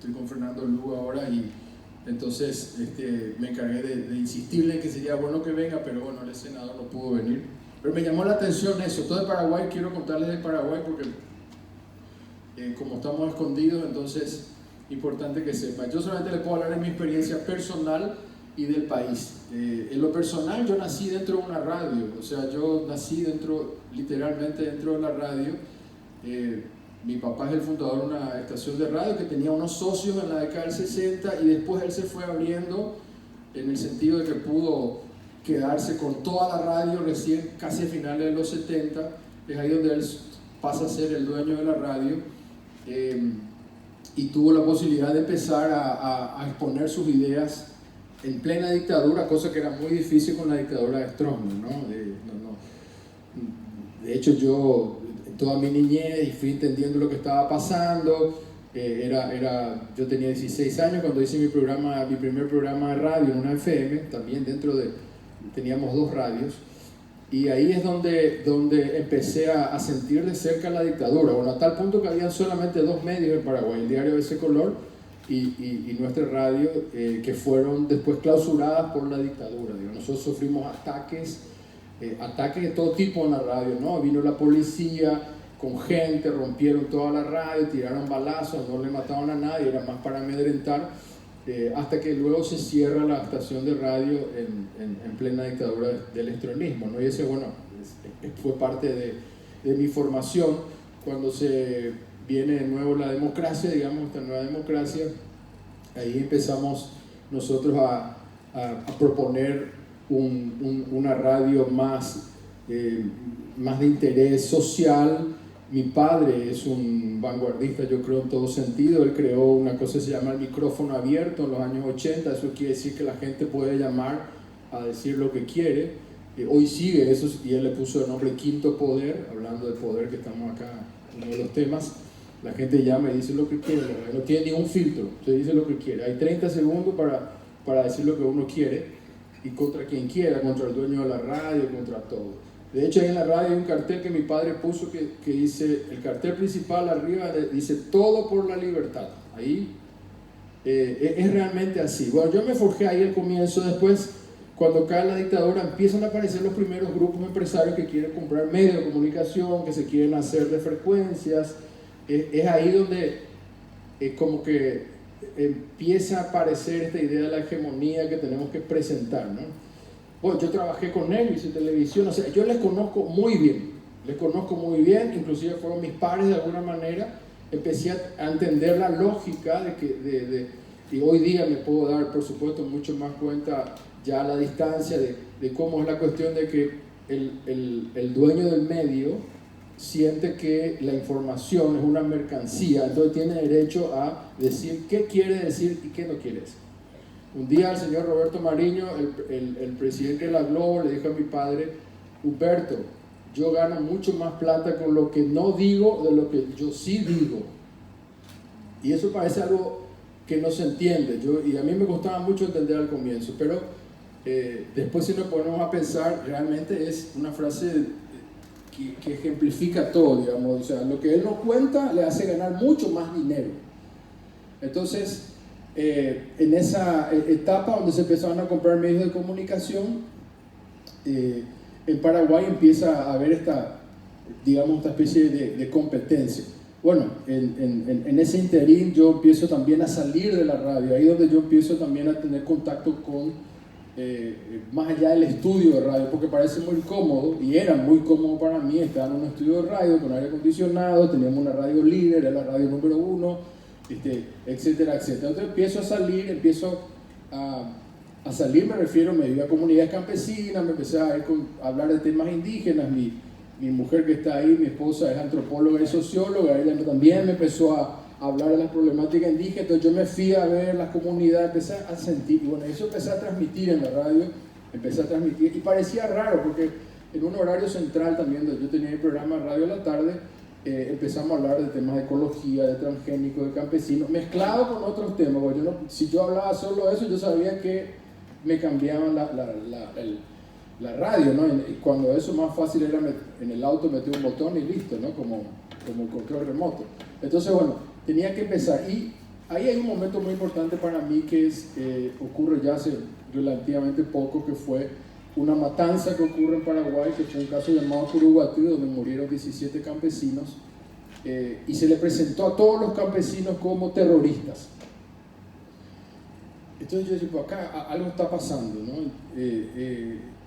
estoy con Fernando Lugo ahora y entonces me encargué de insistirle en que sería bueno que venga, pero bueno, el senador no pudo venir. Pero me llamó la atención eso, todo de Paraguay, quiero contarles de Paraguay porque como estamos escondidos, entonces importante que sepan. Yo solamente les puedo hablar de mi experiencia personal y del país. En lo personal, yo nací dentro de una radio, o sea, yo nací literalmente dentro de la radio. Mi papá es el fundador de una estación de radio que tenía unos socios en la década del 60 y después él se fue abriendo en el sentido de que pudo quedarse con toda la radio recién casi a finales de los 70. Es ahí donde él pasa a ser el dueño de la radio y tuvo la posibilidad de empezar a exponer sus ideas en plena dictadura, cosa que era muy difícil con la dictadura de Stroessner, ¿no? De hecho, yo toda mi niñez fui entendiendo lo que estaba pasando. Yo tenía 16 años cuando hice mi primer programa de radio en una FM, también teníamos 2 radios, y ahí es donde empecé a sentir de cerca la dictadura, bueno, a tal punto que había solamente 2 medios en Paraguay, el diario Ese Color y nuestra radio, que fueron después clausuradas por la dictadura. Nosotros sufrimos ataques de todo tipo en la radio, ¿no? Vino la policía con gente, rompieron toda la radio, tiraron balazos, no le mataron a nadie, era más para amedrentar, hasta que luego se cierra la estación de radio en plena dictadura del estronismo, ¿no? Y ese, bueno, fue parte de mi formación. Cuando se viene de nuevo la democracia, digamos, esta nueva democracia, ahí empezamos nosotros a proponer una radio más de interés social. Mi padre es un vanguardista, yo creo, en todo sentido. Él creó una cosa que se llama el micrófono abierto en los años 80. Eso quiere decir que la gente puede llamar a decir lo que quiere. Hoy sigue eso, y él le puso el nombre Quinto Poder, hablando del poder, que estamos acá, uno de los temas. La gente llama y dice lo que quiere, no tiene ningún filtro, se dice lo que quiere. Hay 30 segundos para decir lo que uno quiere, y contra quien quiera, contra el dueño de la radio, contra todo. De hecho, ahí en la radio hay un cartel que mi padre puso que dice, el cartel principal arriba dice todo por la libertad. Ahí es realmente así. Bueno, yo me forjé ahí al comienzo. Después, cuando cae la dictadura, empiezan a aparecer los primeros grupos empresarios que quieren comprar medios de comunicación, que se quieren hacer de frecuencias. Es ahí donde como que empieza a aparecer esta idea de la hegemonía que tenemos que presentar, ¿no? Bueno, yo trabajé con ellos, hice televisión, o sea, yo les conozco muy bien, inclusive fueron mis pares de alguna manera. Empecé a entender la lógica y hoy día me puedo dar, por supuesto, mucho más cuenta ya a la distancia de cómo es la cuestión de que el dueño del medio siente que la información es una mercancía, entonces tiene derecho a decir qué quiere decir y qué no quiere decir. Un día el señor Roberto Mariño, el presidente de la Globo, le dijo a mi padre: Humberto, yo gano mucho más plata con lo que no digo de lo que yo sí digo. Y eso parece algo que no se entiende. Y a mí me costaba mucho entender al comienzo, pero después, si nos ponemos a pensar, realmente es una frase que ejemplifica todo, digamos. O sea, lo que él nos cuenta le hace ganar mucho más dinero. Entonces, en esa etapa donde se empezaron a comprar medios de comunicación, en Paraguay empieza a haber esta especie de competencia. Bueno, en ese interín yo empiezo también a salir de la radio, ahí donde yo empiezo también a tener contacto con, más allá del estudio de radio, porque parece muy cómodo, y era muy cómodo para mí estar en un estudio de radio con aire acondicionado, teníamos una radio líder, era la radio número 1, etcétera, etcétera. Entonces empiezo a salir, me refiero, me iba a comunidades campesinas, me empecé a hablar de temas indígenas. Mi mujer que está ahí, mi esposa, es antropóloga y socióloga, ella también me empezó a hablar de las problemáticas indígenas. Entonces yo me fui a ver las comunidades, empecé a sentir, y bueno, eso empecé a transmitir en la radio, y parecía raro porque en un horario central también, donde yo tenía mi programa de radio a la tarde, empezamos a hablar de temas de ecología, de transgénicos, de campesinos, mezclado con otros temas. Bueno, si yo hablaba solo de eso, yo sabía que me cambiaban la radio, ¿no? Y cuando eso más fácil era en el auto meter un botón y listo, ¿no? Como el control remoto. Entonces, bueno, tenía que empezar. Y ahí hay un momento muy importante para mí que ocurre ya hace relativamente poco, que fue una matanza que ocurre en Paraguay, que fue un caso llamado Curuguatí, donde murieron 17 campesinos, y se le presentó a todos los campesinos como terroristas. Entonces yo digo, acá algo está pasando, ¿no?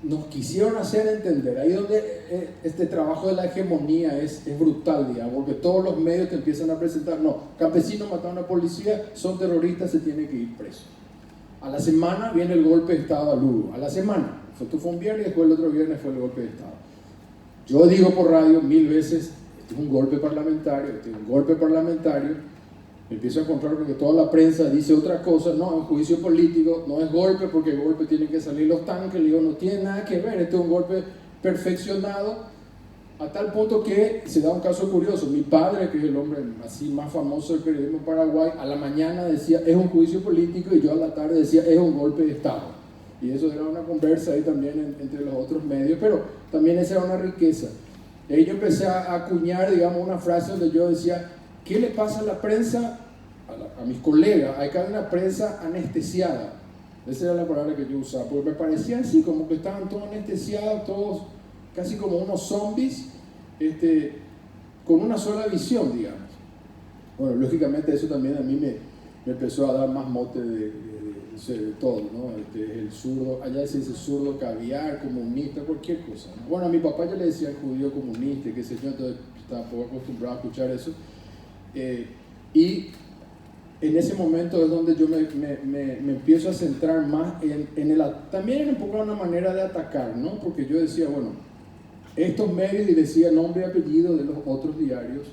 Nos quisieron hacer entender, ahí donde este trabajo de la hegemonía es brutal, digamos, porque todos los medios te empiezan a presentar, no, campesinos mataron a una policía, son terroristas, se tienen que ir presos. A la semana viene el golpe de Estado a Lugo, a la semana, esto fue un viernes y después el otro viernes fue el golpe de Estado. Yo digo por radio 1000 veces, este es un golpe parlamentario, este es un golpe parlamentario. Empiezo a encontrar porque toda la prensa dice otra cosa, no, es un juicio político, no es golpe porque el golpe tienen que salir los tanques, le digo, no tiene nada que ver, este es un golpe perfeccionado, a tal punto que se da un caso curioso. Mi padre, que es el hombre así más famoso del periodismo en Paraguay, a la mañana decía, es un juicio político, y yo a la tarde decía, es un golpe de Estado. Y eso era una conversa ahí también entre los otros medios, pero también esa era una riqueza. Y ahí yo empecé a acuñar, digamos, una frase donde yo decía, ¿qué le pasa a la prensa? A mis colegas, acá hay una prensa anestesiada. Esa era la palabra que yo usaba, porque me parecía así, como que estaban todos anestesiados, todos casi como unos zombies, con una sola visión, digamos. Bueno, lógicamente eso también a mí me empezó a dar más mote de todo, ¿no? El zurdo, allá se dice zurdo caviar, comunista, cualquier cosa, ¿no? Bueno, a mi papá yo le decía judío comunista, qué sé yo, entonces estaba poco acostumbrado a escuchar eso. Y en ese momento es donde yo me empiezo a centrar más también era un poco una manera de atacar, ¿no? Porque yo decía, bueno, estos medios, y decía nombre y apellido de los otros diarios,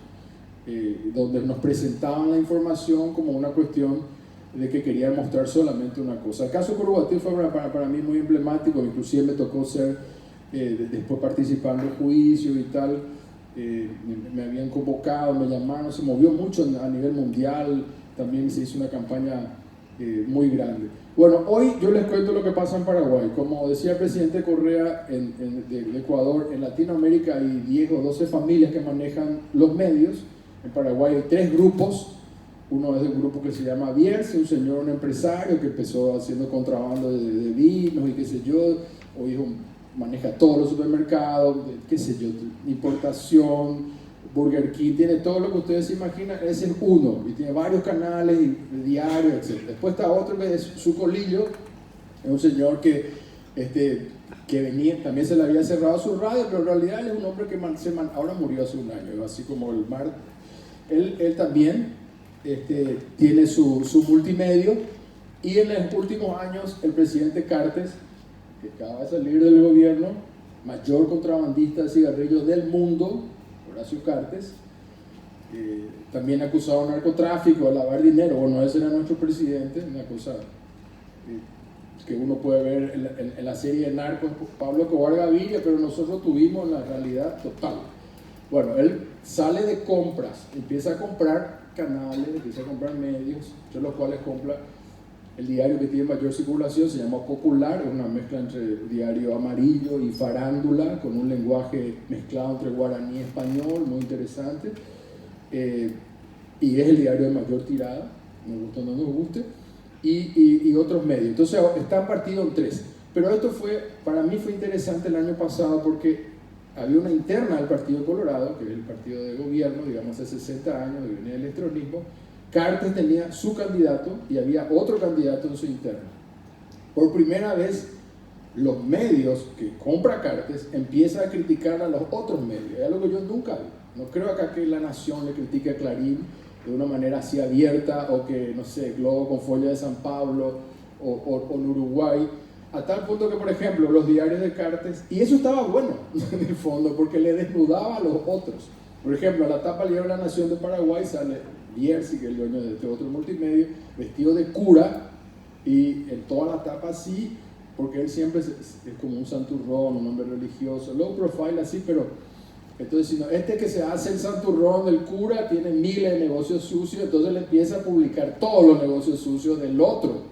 donde nos presentaban la información como una cuestión de que querían mostrar solamente una cosa. El caso Curuguatí fue para mí muy emblemático, inclusive me tocó después participando en juicios y tal. Me habían convocado, me llamaron, se movió mucho a nivel mundial, también se hizo una campaña muy grande. Bueno, hoy yo les cuento lo que pasa en Paraguay. Como decía el presidente Correa de Ecuador, en Latinoamérica hay 10 o 12 familias que manejan los medios. En Paraguay hay 3 grupos. Uno es un grupo que se llama Bierce, un señor, un empresario que empezó haciendo contrabando de vinos y qué sé yo. Hoy maneja todos los supermercados, qué sé yo, importación, Burger King, tiene todo lo que ustedes se imaginan. Ese es uno, y tiene varios canales, y diarios, etc. Después está otro que es su colillo, es un señor que venía, también se le había cerrado su radio, pero en realidad él es un hombre que ahora murió hace un año, así como el mar. Él también tiene su multimedio, y en los últimos años el presidente Cartes, que acaba de salir del gobierno, mayor contrabandista de cigarrillos del mundo, Horacio Cartes, también acusado de narcotráfico, de lavar dinero. Bueno, ese era nuestro presidente, una cosa que uno puede ver en la serie de Narcos, Pablo Escobar Gaviria, pero nosotros tuvimos la realidad total. Bueno, él sale de compras, empieza a comprar canales, empieza a comprar medios, entre los cuales compra el diario que tiene mayor circulación, se llama Popular, es una mezcla entre diario amarillo y farándula, con un lenguaje mezclado entre guaraní y español, muy interesante, y es el diario de mayor tirada, nos gusta o no nos guste, y otros medios. Entonces están partidos en 3. Pero esto para mí fue interesante el año pasado, porque había una interna del Partido Colorado, que es el partido de gobierno, digamos, hace 60 años, que viene del electronismo. Cartes tenía su candidato y había otro candidato en su interna. Por primera vez, los medios que compra Cartes empiezan a criticar a los otros medios. Es algo que yo nunca vi. No creo acá que La Nación le critique a Clarín de una manera así abierta, o que, no sé, Globo con Folla de San Pablo o en Uruguay, a tal punto que, por ejemplo, los diarios de Cartes, y eso estaba bueno en el fondo, porque le desnudaba a los otros. Por ejemplo, a la tapa del diario La Nación de Paraguay sale Bierce, que es el dueño de este otro multimedio, vestido de cura, y en toda la tapa así, porque él siempre es como un santurrón, un hombre religioso, low profile así, pero entonces, si no, que se hace el santurrón del cura tiene miles de negocios sucios, entonces le empieza a publicar todos los negocios sucios del otro,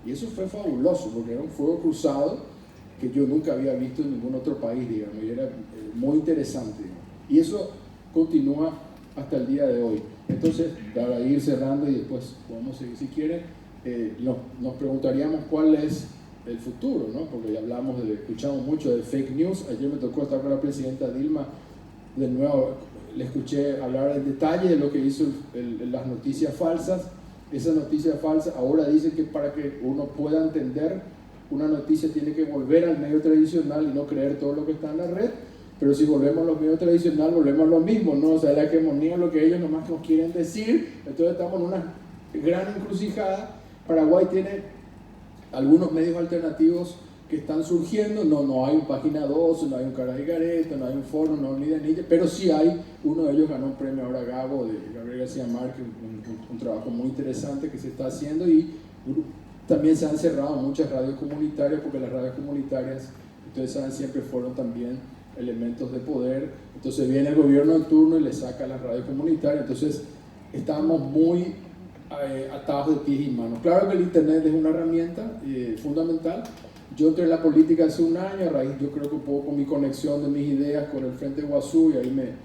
y eso fue fabuloso, porque era un fuego cruzado que yo nunca había visto en ningún otro país, digamos, y era muy interesante, digamos. Y eso continúa hasta el día de hoy. Entonces, para ir cerrando y después podemos seguir si quieren, nos preguntaríamos cuál es el futuro, ¿no? Porque ya escuchamos mucho de fake news. Ayer me tocó estar con la presidenta Dilma, de nuevo le escuché hablar en detalle de lo que hizo las noticias falsas. Esas noticias falsas ahora dicen que para que uno pueda entender una noticia tiene que volver al medio tradicional y no creer todo lo que está en la red. Pero si volvemos a los medios tradicionales, volvemos a lo mismo, ¿no? O sea, la hegemonía es lo que ellos nomás nos quieren decir. Entonces estamos en una gran encrucijada. Paraguay tiene algunos medios alternativos que están surgiendo. No hay un Página 12, no hay un Caras y Garetas, no hay un Foro, no hay un Ni de Niña, pero sí hay. Uno de ellos ganó un premio ahora Gabo, de Gabriel García Márquez, un trabajo muy interesante que se está haciendo. Y también se han cerrado muchas radios comunitarias, porque las radios comunitarias, ustedes saben, siempre fueron también elementos de poder. Entonces viene el gobierno en turno y le saca las radios comunitarias. Entonces estamos muy atados de pies y manos. Claro que el internet es una herramienta fundamental. Yo entré en la política hace un año, a raíz, yo creo que un poco con mi conexión de mis ideas con el Frente Guazú, y ahí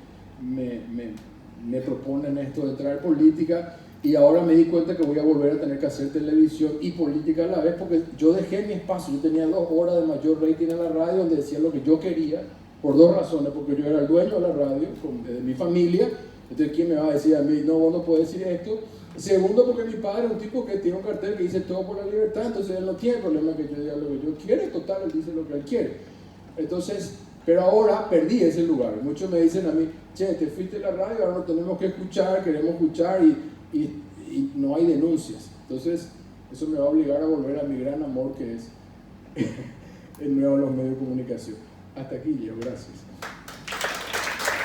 me proponen esto de entrar en política. Y ahora me di cuenta que voy a volver a tener que hacer televisión y política a la vez, porque yo dejé mi espacio. Yo tenía 2 horas de mayor rating en la radio, donde decía lo que yo quería, por 2 razones: porque yo era el dueño de la radio, de mi familia. Entonces, ¿quién me va a decir a mí, no, vos no puedes decir esto? Segundo, porque mi padre es un tipo que tiene un cartel que dice todo por la libertad, entonces él no tiene problema que yo diga lo que yo quiero. Total, él dice lo que él quiere. Entonces, pero ahora perdí ese lugar. Muchos me dicen a mí, che, te fuiste de la radio, ahora no tenemos que escuchar, queremos escuchar, y no hay denuncias. Entonces, eso me va a obligar a volver a mi gran amor, que es el nuevo los medios de comunicación. Hasta aquí, Leo, gracias.